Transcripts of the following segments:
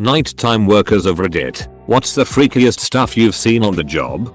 Nighttime workers of Reddit, what's the freakiest stuff you've seen on the job?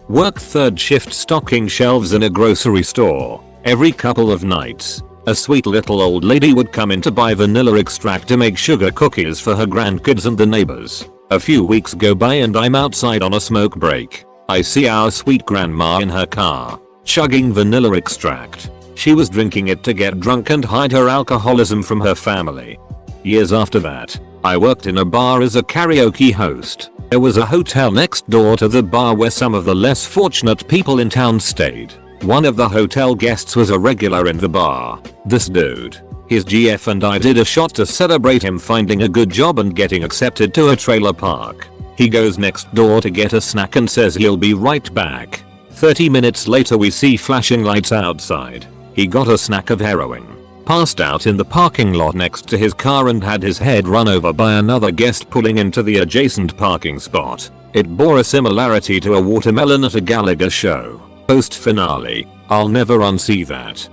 Work third shift stocking shelves in a grocery store. Every couple of nights, a sweet little old lady would come in to buy vanilla extract to make sugar cookies for her grandkids and the neighbors. A few weeks go by and I'm outside on a smoke break. I see our sweet grandma in her car, chugging vanilla extract. She was drinking it to get drunk and hide her alcoholism from her family. Years after that, I worked in a bar as a karaoke host. There was a hotel next door to the bar where some of the less fortunate people in town stayed. One of the hotel guests was a regular in the bar. This dude, his GF and I did a shot to celebrate him finding a good job and getting accepted to a trailer park. He goes next door to get a snack and says he'll be right back. 30 minutes later we see flashing lights outside. He got a snack of heroin, passed out in the parking lot next to his car and had his head run over by another guest pulling into the adjacent parking spot. It bore a similarity to a watermelon at a Gallagher show. Post finale, I'll never unsee that.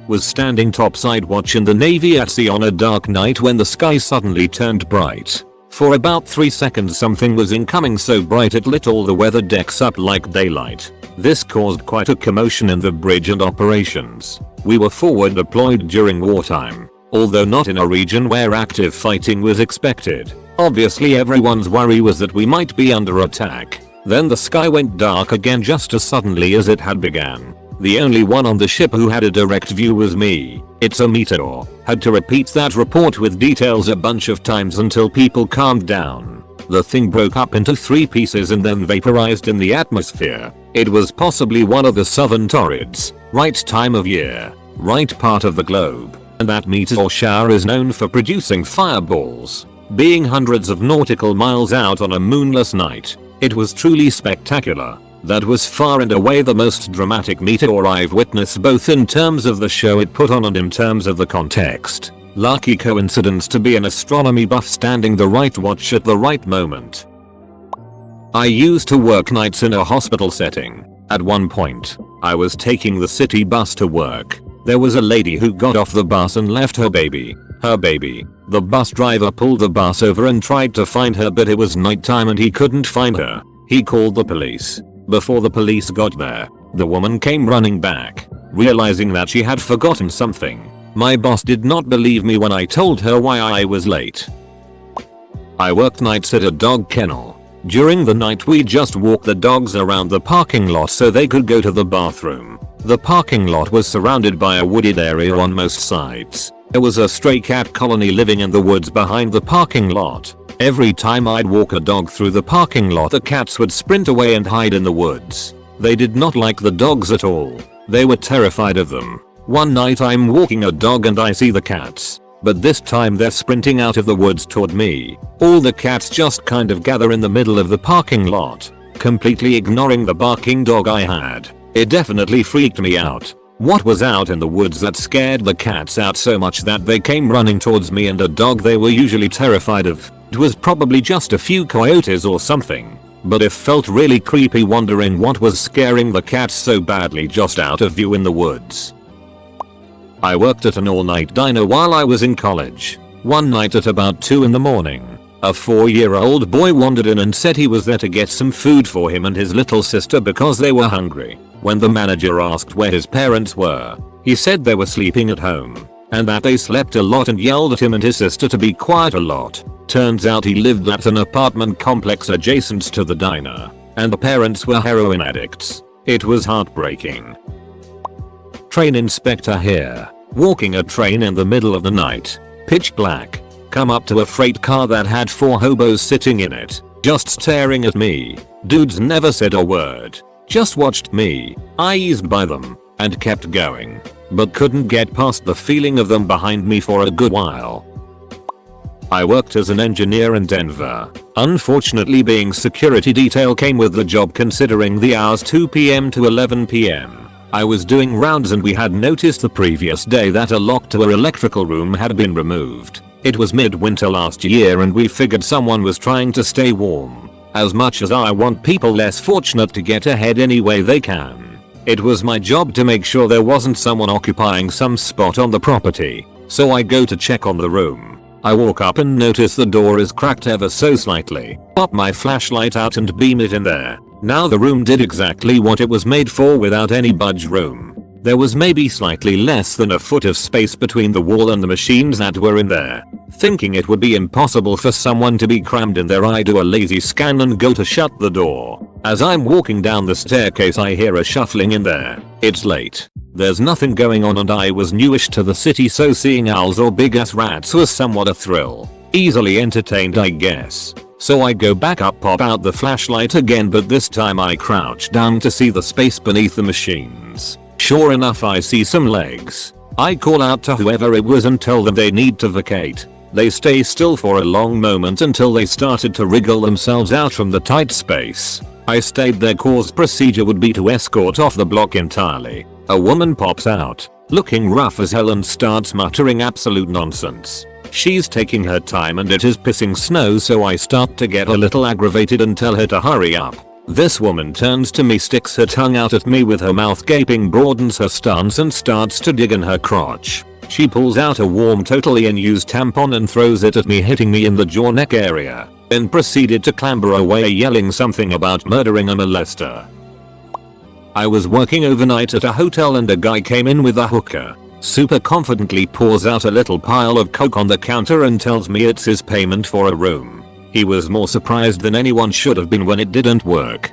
Was standing topside watch in the Navy at sea on a dark night when the sky suddenly turned bright. For about 3 seconds something was incoming so bright it lit all the weather decks up like daylight. This caused quite a commotion in the bridge and operations. We were forward deployed during wartime, although not in a region where active fighting was expected. Obviously everyone's worry was that we might be under attack. Then the sky went dark again just as suddenly as it had began. The only one on the ship who had a direct view was me. It's a meteor. Had to repeat that report with details a bunch of times until people calmed down. The thing broke up into 3 pieces and then vaporized in the atmosphere. It was possibly one of the southern torrids. Right time of year, right part of the globe. And that meteor shower is known for producing fireballs. Being hundreds of nautical miles out on a moonless night, it was truly spectacular. That was far and away the most dramatic meteor I've witnessed, both in terms of the show it put on and in terms of the context. Lucky coincidence to be an astronomy buff standing the right watch at the right moment. I used to work nights in a hospital setting. At one point, I was taking the city bus to work. There was a lady who got off the bus and left her baby. The bus driver pulled the bus over and tried to find her, but it was nighttime and he couldn't find her. He called the police. Before the police got there, the woman came running back, realizing that she had forgotten something. My boss did not believe me when I told her why I was late. I worked nights at a dog kennel. During the night we just walked the dogs around the parking lot so they could go to the bathroom. The parking lot was surrounded by a wooded area on most sides. There was a stray cat colony living in the woods behind the parking lot. Every time I'd walk a dog through the parking lot the cats would sprint away and hide in the woods. They did not like the dogs at all. They were terrified of them. One night I'm walking a dog and I see the cats. But this time they're sprinting out of the woods toward me. All the cats just kind of gather in the middle of the parking lot, completely ignoring the barking dog I had. It definitely freaked me out. What was out in the woods that scared the cats out so much that they came running towards me and a dog they were usually terrified of? It was probably just a few coyotes or something, but it felt really creepy wondering what was scaring the cats so badly just out of view in the woods. I worked at an all-night diner while I was in college. One night at about 2 in the morning, a 4-year-old boy wandered in and said he was there to get some food for him and his little sister because they were hungry. When the manager asked where his parents were, he said they were sleeping at home, and that they slept a lot and yelled at him and his sister to be quiet a lot. Turns out he lived at an apartment complex adjacent to the diner, and the parents were heroin addicts. It was heartbreaking. Train inspector here. Walking a train in the middle of the night. Pitch black. Come up to a freight car that had 4 hobos sitting in it, just staring at me. Dudes never said a word. Just watched me. I eased by them, and kept going, but couldn't get past the feeling of them behind me for a good while. I worked as an engineer in Denver. Unfortunately being security detail came with the job considering the hours 2 PM to 11 PM. I was doing rounds and we had noticed the previous day that a lock to our electrical room had been removed. It was midwinter last year and we figured someone was trying to stay warm. As much as I want people less fortunate to get ahead any way they can, it was my job to make sure there wasn't someone occupying some spot on the property. So I go to check on the room. I walk up and notice the door is cracked ever so slightly. Pop my flashlight out and beam it in there. Now the room did exactly what it was made for without any budge room. There was maybe slightly less than a foot of space between the wall and the machines that were in there. Thinking it would be impossible for someone to be crammed in there, I do a lazy scan and go to shut the door. As I'm walking down the staircase I hear a shuffling in there. It's late. There's nothing going on and I was newish to the city, so seeing owls or big ass rats was somewhat a thrill. Easily entertained, I guess. So I go back up, pop out the flashlight again, but this time I crouch down to see the space beneath the machines. Sure enough, I see some legs. I call out to whoever it was and tell them they need to vacate. They stay still for a long moment until they started to wriggle themselves out from the tight space. I stayed there cause procedure would be to escort off the block entirely. A woman pops out, looking rough as hell, and starts muttering absolute nonsense. She's taking her time and it is pissing snow, so I start to get a little aggravated and tell her to hurry up. This woman turns to me, sticks her tongue out at me with her mouth gaping, broadens her stance and starts to dig in her crotch. She pulls out a warm, totally unused tampon and throws it at me, hitting me in the jaw neck area, then proceeded to clamber away yelling something about murdering a molester. I was working overnight at a hotel and a guy came in with a hooker. Super confidently pours out a little pile of coke on the counter and tells me it's his payment for a room. He was more surprised than anyone should have been when it didn't work.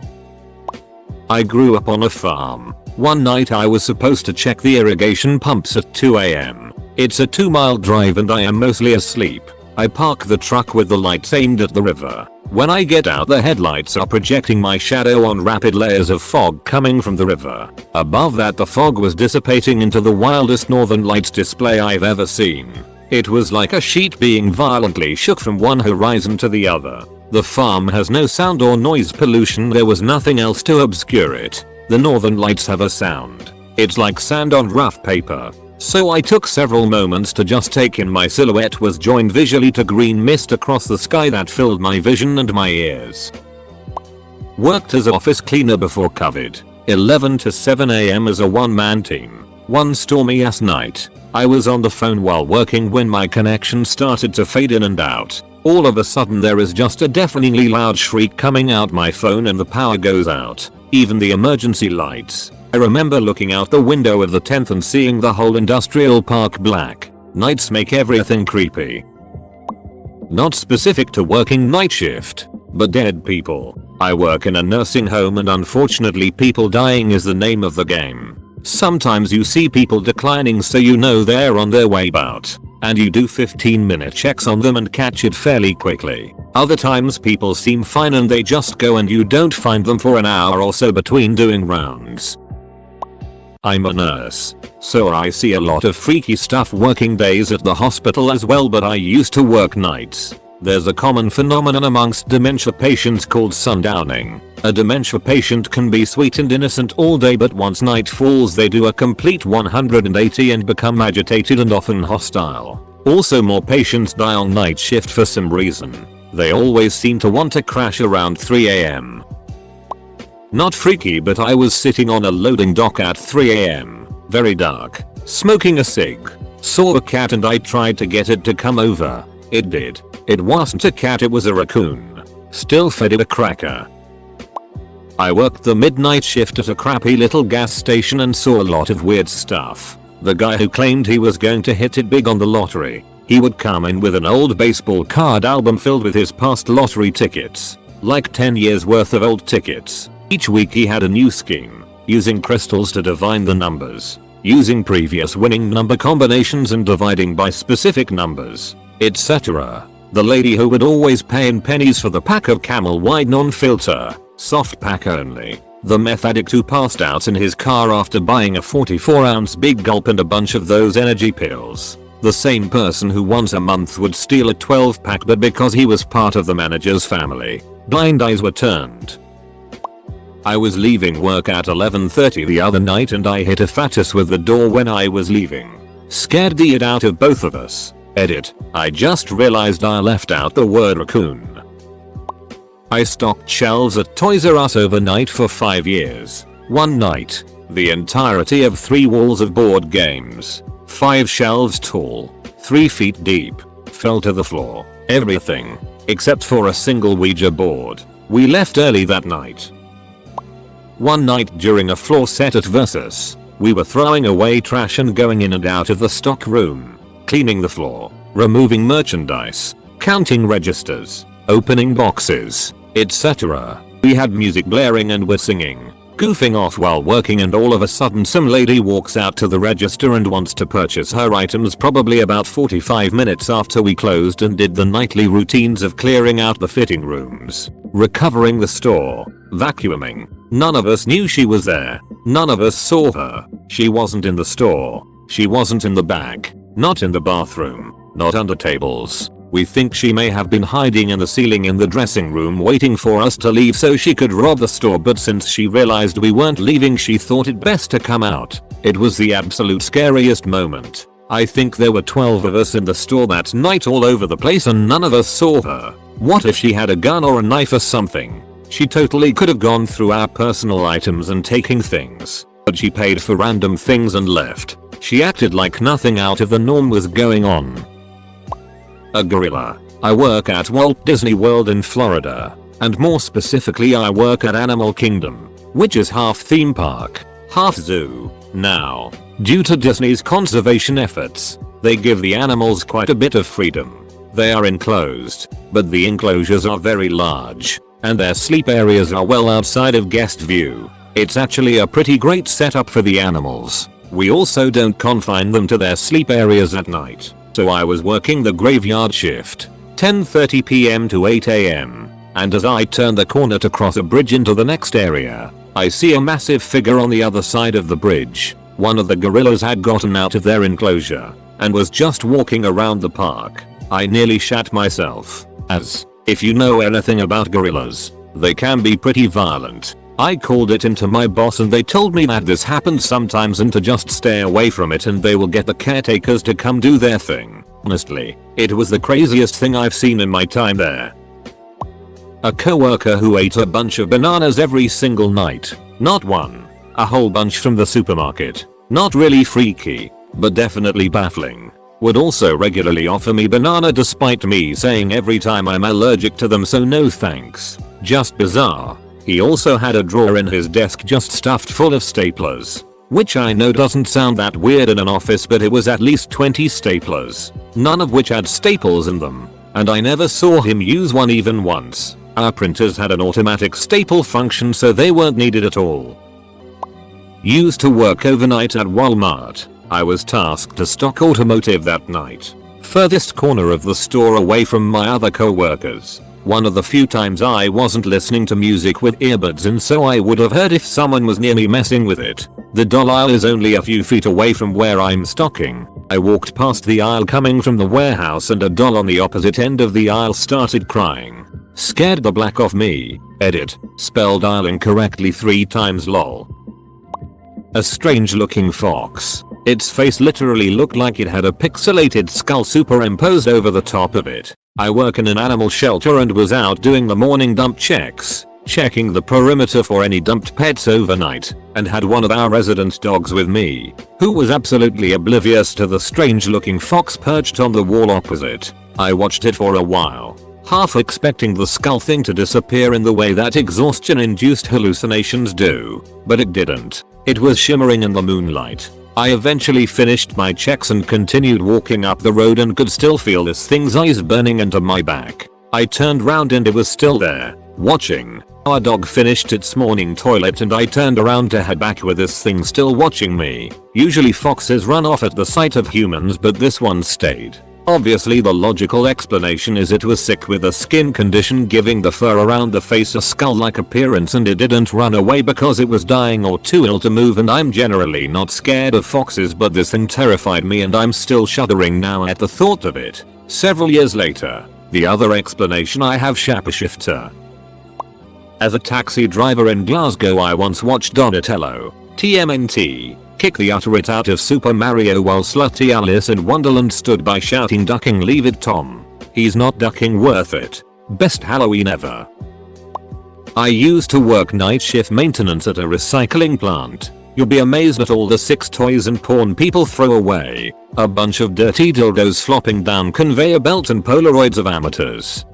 I grew up on a farm. One night I was supposed to check the irrigation pumps at 2 AM. It's a 2-mile drive and I am mostly asleep. I park the truck with the lights aimed at the river. When I get out, the headlights are projecting my shadow on rapid layers of fog coming from the river. Above that, the fog was dissipating into the wildest northern lights display I've ever seen. It was like a sheet being violently shook from one horizon to the other. The farm has no sound or noise pollution. There was nothing else to obscure it. The northern lights have a sound. It's like sand on rough paper. So I took several moments to just take in my silhouette was joined visually to green mist across the sky that filled my vision and my ears. Worked as office cleaner before COVID. 11 to 7 AM as a one-man team. One stormy ass night, I was on the phone while working when my connection started to fade in and out. All of a sudden there is just a deafeningly loud shriek coming out my phone and the power goes out. Even the emergency lights. I remember looking out the window of the 10th and seeing the whole industrial park black. Nights make everything creepy. Not specific to working night shift, but dead people. I work in a nursing home and unfortunately people dying is the name of the game. Sometimes you see people declining, so you know they're on their way out, and you do 15-minute checks on them and catch it fairly quickly. Other times people seem fine and they just go and you don't find them for an hour or so between doing rounds. I'm a nurse, so I see a lot of freaky stuff working days at the hospital as well, but I used to work nights. There's a common phenomenon amongst dementia patients called sundowning. A dementia patient can be sweet and innocent all day, but once night falls they do a complete 180 and become agitated and often hostile. Also, more patients die on night shift for some reason. They always seem to want to crash around 3 AM. Not freaky, but I was sitting on a loading dock at 3 AM, very dark, smoking a cig. Saw a cat and I tried to get it to come over. It did. It wasn't a cat, it was a raccoon. Still fed it a cracker. I worked the midnight shift at a crappy little gas station and saw a lot of weird stuff. The guy who claimed he was going to hit it big on the lottery. He would come in with an old baseball card album filled with his past lottery tickets. Like 10 years worth of old tickets. Each week he had a new scheme, using crystals to divine the numbers, using previous winning number combinations and dividing by specific numbers, etc. The lady who would always pay in pennies for the pack of Camel White non-filter, soft pack only. The meth addict who passed out in his car after buying a 44-ounce Big Gulp and a bunch of those energy pills. The same person who once a month would steal a 12-pack, but because he was part of the manager's family, blind eyes were turned. I was leaving work at 11:30 the other night and I hit a fatus with the door when I was leaving. Scared the it out of both of us. Edit. I just realized I left out the word raccoon. I stocked shelves at Toys R Us overnight for 5 years. One night, the entirety of 3 walls of board games, 5 shelves tall, 3 feet deep, fell to the floor. Everything. Except for a single Ouija board. We left early that night. One night during a floor set at Versus, we were throwing away trash and going in and out of the stock room, cleaning the floor, removing merchandise, counting registers, opening boxes, etc. We had music blaring and were singing, goofing off while working, and all of a sudden some lady walks out to the register and wants to purchase her items, probably about 45 minutes after we closed and did the nightly routines of clearing out the fitting rooms, recovering the store, vacuuming. None of us knew she was there. None of us saw her. She wasn't in the store. She wasn't in the back. Not in the bathroom. Not under tables. We think she may have been hiding in the ceiling in the dressing room waiting for us to leave so she could rob the store, but since she realized we weren't leaving, she thought it best to come out. It was the absolute scariest moment. I think there were 12 of us in the store that night, all over the place, and none of us saw her. What if she had a gun or a knife or something? She totally could have gone through our personal items and taken things, but she paid for random things and left. She acted like nothing out of the norm was going on. A gorilla. I work at Walt Disney World in Florida, and more specifically I work at Animal Kingdom, which is half theme park, half zoo. Now, due to Disney's conservation efforts, they give the animals quite a bit of freedom. They are enclosed, but the enclosures are very large, and their sleep areas are well outside of guest view. It's actually a pretty great setup for the animals. We also don't confine them to their sleep areas at night. So I was working the graveyard shift, 10:30 PM to 8 AM, and as I turned the corner to cross a bridge into the next area, I see a massive figure on the other side of the bridge. One of the gorillas had gotten out of their enclosure and was just walking around the park. I nearly shat myself, as, if you know anything about gorillas, they can be pretty violent. I called it in to my boss and they told me that this happens sometimes and to just stay away from it and they will get the caretakers to come do their thing. Honestly, it was the craziest thing I've seen in my time there. A coworker who ate a bunch of bananas every single night. Not one. A whole bunch from the supermarket. Not really freaky, but definitely baffling. Would also regularly offer me banana despite me saying every time I'm allergic to them, so no thanks. Just bizarre. He also had a drawer in his desk just stuffed full of staplers. Which I know doesn't sound that weird in an office, but it was at least 20 staplers. None of which had staples in them. And I never saw him use one even once. Our printers had an automatic staple function, so they weren't needed at all. Used to work overnight at Walmart. I was tasked to stock automotive that night. Furthest corner of the store away from my other co-workers. One of the few times I wasn't listening to music with earbuds in, so I would have heard if someone was near me messing with it. The doll aisle is only a few feet away from where I'm stocking. I walked past the aisle coming from the warehouse and a doll on the opposite end of the aisle started crying. Scared the black off me. Edit. Spelled aisle incorrectly 3 times lol. A strange looking fox. Its face literally looked like it had a pixelated skull superimposed over the top of it. I work in an animal shelter and was out doing the morning dump checks, checking the perimeter for any dumped pets overnight, and had one of our resident dogs with me, who was absolutely oblivious to the strange looking fox perched on the wall opposite. I watched it for a while, half expecting the skull thing to disappear in the way that exhaustion-induced hallucinations do, but it didn't. It was shimmering in the moonlight. I eventually finished my checks and continued walking up the road and could still feel this thing's eyes burning into my back. I turned round and it was still there, watching. Our dog finished its morning toilet and I turned around to head back with this thing still watching me. Usually foxes run off at the sight of humans, but this one stayed. Obviously the logical explanation is it was sick with a skin condition giving the fur around the face a skull-like appearance, and it didn't run away because it was dying or too ill to move, and I'm generally not scared of foxes, but this thing terrified me and I'm still shuddering now at the thought of it. Several years later, the other explanation I have shapeshifter. As a taxi driver in Glasgow I once watched Donatello, TMNT, kick the utterite out of Super Mario while slutty Alice in Wonderland stood by shouting ducking leave it Tom. He's not ducking worth it. Best Halloween ever. I used to work night shift maintenance at a recycling plant. You'll be amazed at all the sex toys and porn people throw away. A bunch of dirty dildos flopping down conveyor belt and Polaroids of amateurs.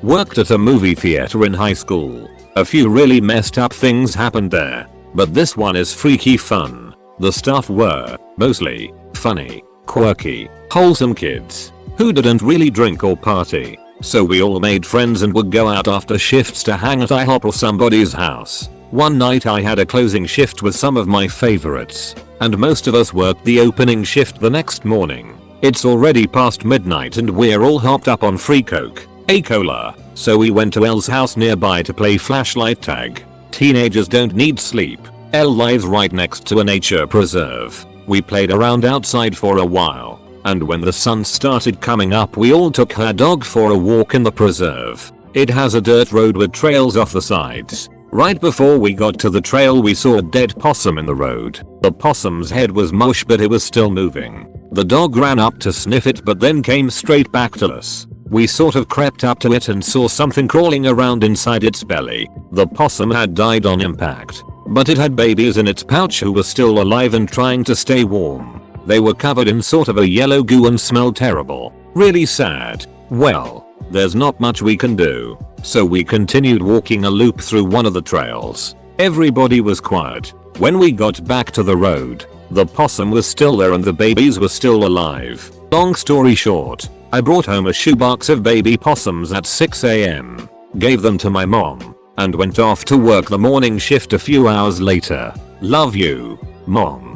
Worked at a movie theater in high school. A few really messed up things happened there, but this one is freaky fun. The staff were mostly funny, quirky, wholesome kids who didn't really drink or party. So we all made friends and would go out after shifts to hang at IHOP or somebody's house. One night I had a closing shift with some of my favorites, and most of us worked the opening shift the next morning. It's already past midnight and we're all hopped up on free coke, a cola, so we went to Elle's house nearby to play flashlight tag. Teenagers don't need sleep. Elle lives right next to a nature preserve. We played around outside for a while, and when the sun started coming up we all took her dog for a walk in the preserve. It has a dirt road with trails off the sides. Right before we got to the trail we saw a dead possum in the road. The possum's head was mush but it was still moving. The dog ran up to sniff it but then came straight back to us. We sort of crept up to it and saw something crawling around inside its belly. The possum had died on impact, but it had babies in its pouch who were still alive and trying to stay warm. They were covered in sort of a yellow goo and smelled terrible. Really sad. Well, there's not much we can do, so we continued walking a loop through one of the trails. Everybody was quiet. When we got back to the road, the possum was still there and the babies were still alive. Long story short, I brought home a shoebox of baby possums at 6 AM, gave them to my mom, and went off to work the morning shift a few hours later. Love you, Mom.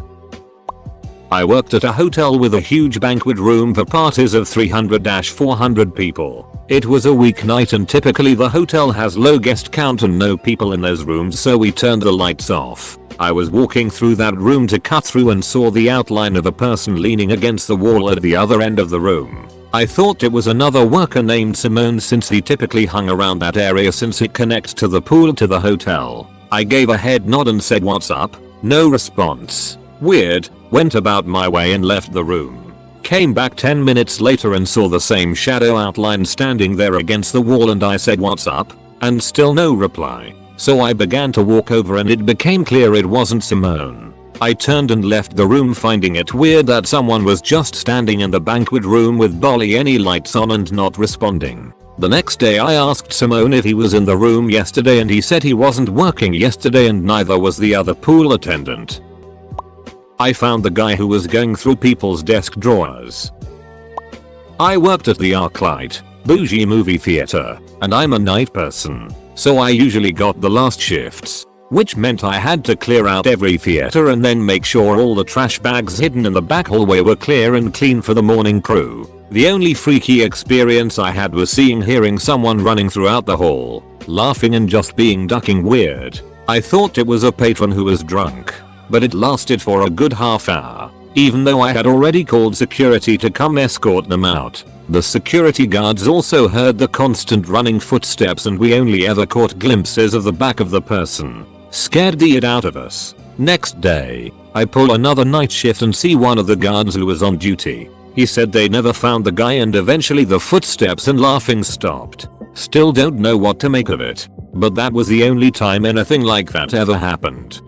I worked at a hotel with a huge banquet room for parties of 300-400 people. It was a weeknight and typically the hotel has low guest count and no people in those rooms, so we turned the lights off. I was walking through that room to cut through and saw the outline of a person leaning against the wall at the other end of the room. I thought it was another worker named Simone since he typically hung around that area since it connects to the pool to the hotel. I gave a head nod and said what's up? No response. Weird. Went about my way and left the room. Came back 10 minutes later and saw the same shadow outline standing there against the wall and I said what's up? And still no reply. So I began to walk over and it became clear it wasn't Simone. I turned and left the room finding it weird that someone was just standing in the banquet room with barely any lights on and not responding. The next day I asked Simone if he was in the room yesterday and he said he wasn't working yesterday and neither was the other pool attendant. I found the guy who was going through people's desk drawers. I worked at the ArcLight, bougie movie theater, and I'm a night person, so I usually got the last shifts, which meant I had to clear out every theater and then make sure all the trash bags hidden in the back hallway were clear and clean for the morning crew. The only freaky experience I had was hearing someone running throughout the hall, laughing and just being ducking weird. I thought it was a patron who was drunk, but it lasted for a good half hour, even though I had already called security to come escort them out. The security guards also heard the constant running footsteps and we only ever caught glimpses of the back of the person. Scared the shit out of us. Next day, I pull another night shift and see one of the guards who was on duty. He said they never found the guy and eventually the footsteps and laughing stopped. Still don't know what to make of it, but that was the only time anything like that ever happened.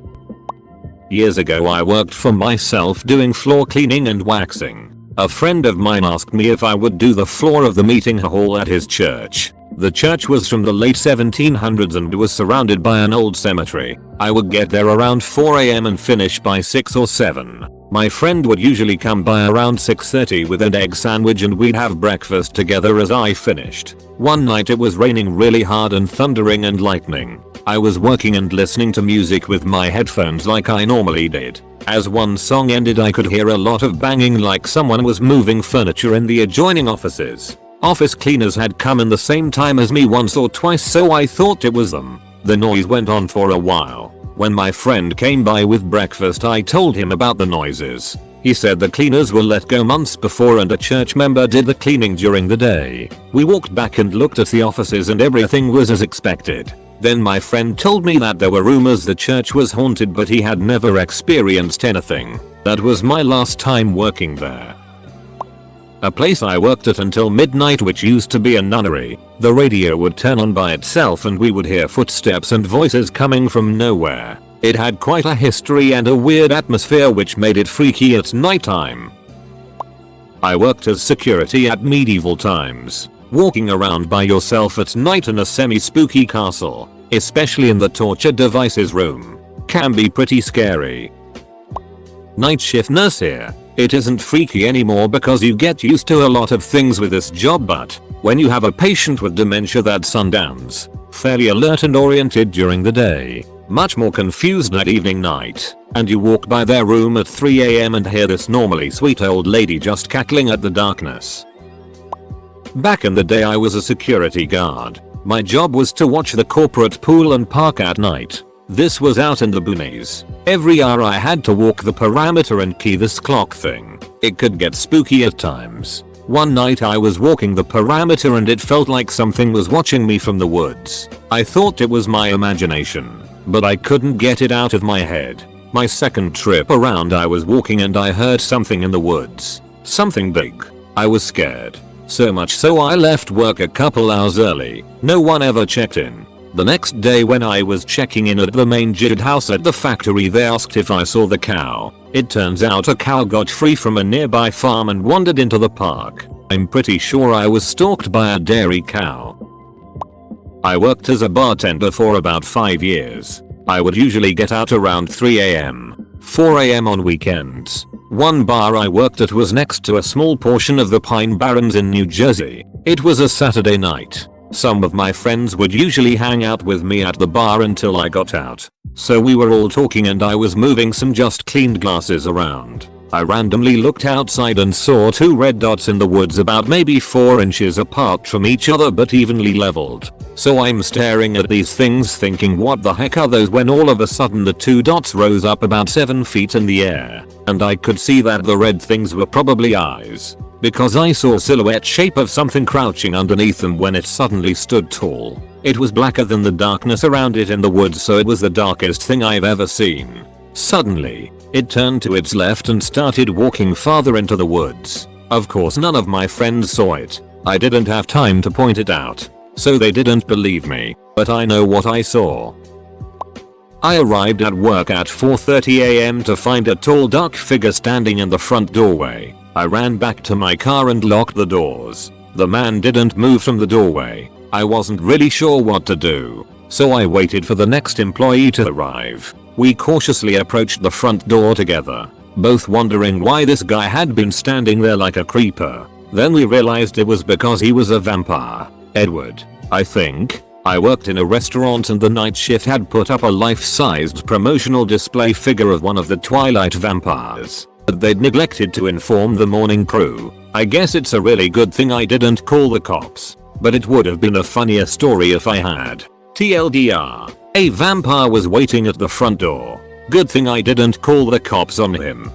Years ago I worked for myself doing floor cleaning and waxing. A friend of mine asked me if I would do the floor of the meeting hall at his church. The church was from the late 1700s and was surrounded by an old cemetery. I would get there around 4 AM and finish by 6 or 7. My friend would usually come by around 6:30 with an egg sandwich and we'd have breakfast together as I finished. One night it was raining really hard and thundering and lightning. I was working and listening to music with my headphones like I normally did. As one song ended I could hear a lot of banging like someone was moving furniture in the adjoining offices. Office cleaners had come in the same time as me once or twice so I thought it was them. The noise went on for a while. When my friend came by with breakfast I told him about the noises. He said the cleaners were let go months before and a church member did the cleaning during the day. We walked back and looked at the offices and everything was as expected. Then my friend told me that there were rumors the church was haunted but he had never experienced anything. That was my last time working there. A place I worked at until midnight which used to be a nunnery. The radio would turn on by itself and we would hear footsteps and voices coming from nowhere. It had quite a history and a weird atmosphere which made it freaky at nighttime. I worked as security at medieval times. Walking around by yourself at night in a semi-spooky castle, especially in the torture devices room, can be pretty scary. Night shift nurse here. It isn't freaky anymore because you get used to a lot of things with this job, but when you have a patient with dementia that sundowns, fairly alert and oriented during the day, much more confused at night, and you walk by their room at 3 AM and hear this normally sweet old lady just cackling at the darkness. Back in the day I was a security guard. My job was to watch the corporate pool and park at night. This was out in the boonies. Every hour I had to walk the perimeter and key this clock thing. It could get spooky at times. One night I was walking the perimeter and it felt like something was watching me from the woods. I thought it was my imagination, but I couldn't get it out of my head. My second trip around I was walking and I heard something in the woods. Something big. I was scared. So much so I left work a couple hours early. No one ever checked in. The next day when I was checking in at the main jid house at the factory, they asked if I saw the cow. It turns out a cow got free from a nearby farm and wandered into the park. I'm pretty sure I was stalked by a dairy cow. I worked as a bartender for about 5 years. I would usually get out around 3 AM, 4 AM on weekends. One bar I worked at was next to a small portion of the Pine Barrens in New Jersey. It was a Saturday night. Some of my friends would usually hang out with me at the bar until I got out. So we were all talking and I was moving some just cleaned glasses around. I randomly looked outside and saw 2 red dots in the woods about maybe 4 inches apart from each other but evenly leveled. So I'm staring at these things thinking what the heck are those, when all of a sudden the 2 dots rose up about 7 feet in the air, and I could see that the red things were probably eyes, because I saw a silhouette shape of something crouching underneath them when it suddenly stood tall. It was blacker than the darkness around it in the woods, so it was the darkest thing I've ever seen. Suddenly, it turned to its left and started walking farther into the woods. Of course none of my friends saw it. I didn't have time to point it out, so they didn't believe me, but I know what I saw. I arrived at work at 4:30 AM to find a tall dark figure standing in the front doorway. I ran back to my car and locked the doors. The man didn't move from the doorway. I wasn't really sure what to do, so I waited for the next employee to arrive. We cautiously approached the front door together, both wondering why this guy had been standing there like a creeper. Then we realized it was because he was a vampire. Edward, I think. I worked in a restaurant and the night shift had put up a life-sized promotional display figure of one of the Twilight vampires, but they'd neglected to inform the morning crew. I guess it's a really good thing I didn't call the cops, but it would have been a funnier story if I had. TLDR. A vampire was waiting at the front door. Good thing I didn't call the cops on him.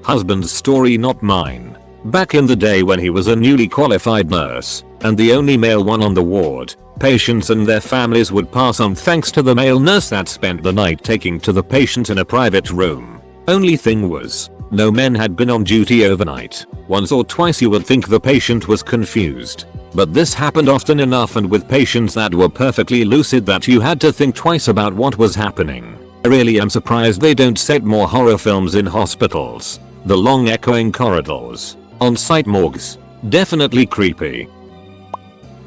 Husband's story, not mine. Back in the day when he was a newly qualified nurse, and the only male one on the ward, patients and their families would pass on thanks to the male nurse that spent the night taking to the patient in a private room. Only thing was, no men had been on duty overnight. Once or twice you would think the patient was confused, but this happened often enough and with patients that were perfectly lucid that you had to think twice about what was happening. I really am surprised they don't set more horror films in hospitals. The long echoing corridors, on-site morgues, definitely creepy.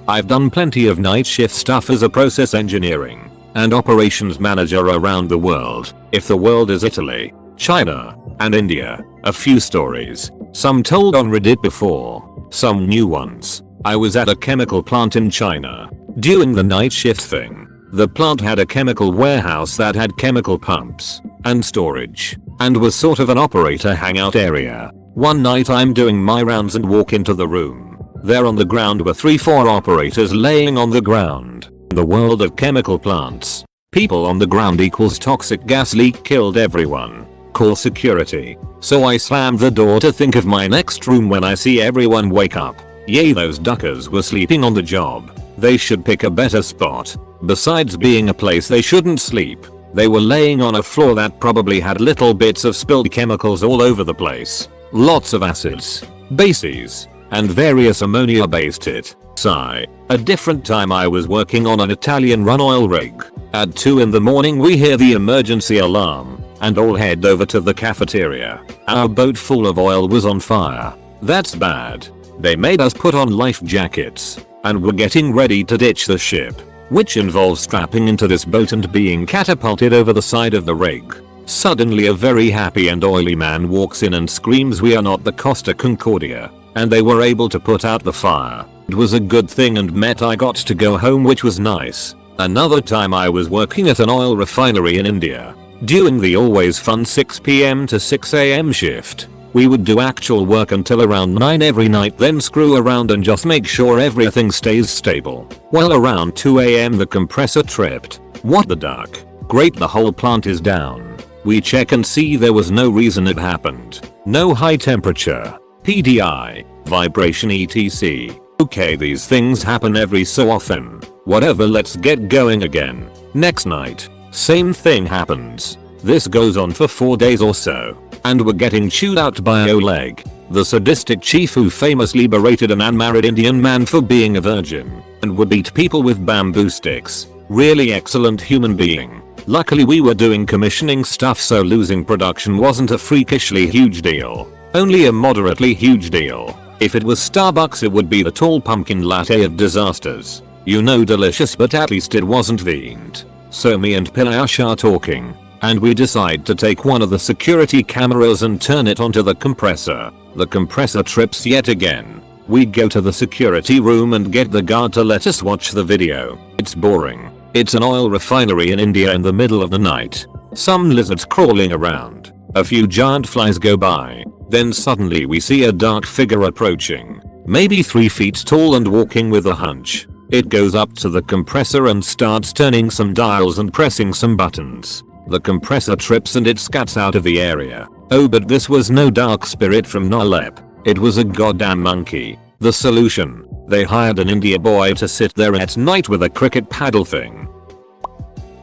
I've done plenty of night shift stuff as a process engineering and operations manager around the world. If the world is Italy, China, and India, a few stories, some told on Reddit before, some new ones. I was at a chemical plant in China, doing the night shift thing. The plant had a chemical warehouse that had chemical pumps and storage, and was sort of an operator hangout area. One night I'm doing my rounds and walk into the room. There on the ground were 3-4 operators laying on the ground. In the world of chemical plants, people on the ground equals toxic gas leak killed everyone. Call security. So I slammed the door to think of my next room when I see everyone wake up. Yay, those duckers were sleeping on the job. They should pick a better spot. Besides being a place they shouldn't sleep, they were laying on a floor that probably had little bits of spilled chemicals all over the place. Lots of acids, bases, and various ammonia-based it. Sigh. A different time I was working on an Italian run oil rig. At 2 in the morning we hear the emergency alarm and all head over to the cafeteria. Our boat full of oil was on fire. That's bad. They made us put on life jackets and were getting ready to ditch the ship, which involves strapping into this boat and being catapulted over the side of the rig. Suddenly a very happy and oily man walks in and screams we are not the Costa Concordia, and they were able to put out the fire. It was a good thing and meant I got to go home, which was nice. Another time I was working at an oil refinery in India. During the always fun 6 PM to 6 AM shift, we would do actual work until around 9 every night, then screw around and just make sure everything stays stable. Well, around 2 AM the compressor tripped. What the duck? Great, the whole plant is down. We check and see there was no reason it happened. No high temperature, PDI, vibration etc. Okay, these things happen every so often. Whatever, let's get going again. Next night, same thing happens. This goes on for 4 days or so, and we're getting chewed out by Oleg, the sadistic chief who famously berated an unmarried Indian man for being a virgin, and would beat people with bamboo sticks. Really excellent human being. Luckily we were doing commissioning stuff, so losing production wasn't a freakishly huge deal. Only a moderately huge deal. If it was Starbucks it would be the tall pumpkin latte of disasters. You know, delicious, but at least it wasn't fiend. So me and Pilash are talking, and we decide to take one of the security cameras and turn it onto the compressor. The compressor trips yet again. We go to the security room and get the guard to let us watch the video. It's boring. It's an oil refinery in India in the middle of the night. Some lizards crawling around. A few giant flies go by. Then suddenly we see a dark figure approaching. Maybe 3 feet tall and walking with a hunch. It goes up to the compressor and starts turning some dials and pressing some buttons. The compressor trips and it scuts out of the area. Oh, but this was no dark spirit from Nalep. It was a goddamn monkey. The solution: they hired an India boy to sit there at night with a cricket paddle thing.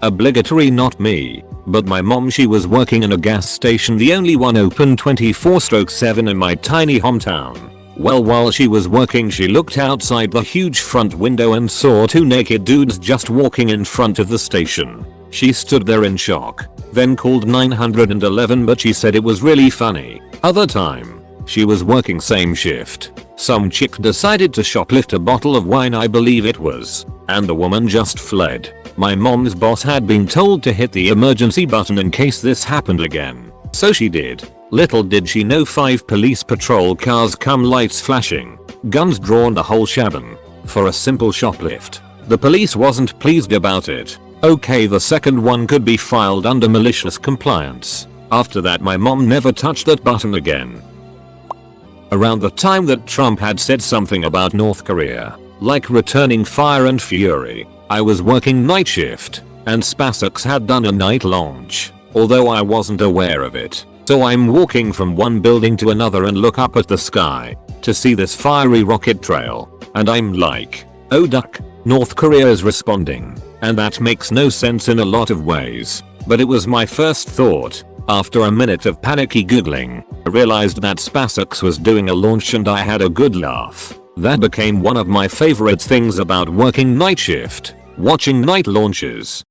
Obligatory, not me, but my mom. She was working in a gas station, the only one open 24/7 in my tiny hometown. Well, while she was working she looked outside the huge front window and saw 2 naked dudes just walking in front of the station. She stood there in shock, then called 911, but she said it was really funny. Other time, she was working same shift. Some chick decided to shoplift a bottle of wine, I believe it was, and the woman just fled. My mom's boss had been told to hit the emergency button in case this happened again. So she did. Little did she know 5 police patrol cars come, lights flashing, guns drawn, the whole shebang, for a simple shoplift. The police wasn't pleased about it. Okay, the second one could be filed under malicious compliance. After that my mom never touched that button again. Around the time that Trump had said something about North Korea, like returning fire and fury, I was working night shift, and SpaceX had done a night launch, although I wasn't aware of it. So I'm walking from one building to another and look up at the sky to see this fiery rocket trail, and I'm like, oh duck, North Korea is responding. And that makes no sense in a lot of ways, but it was my first thought. After a minute of panicky googling, I realized that SpaceX was doing a launch and I had a good laugh. That became one of my favorite things about working night shift, watching night launches.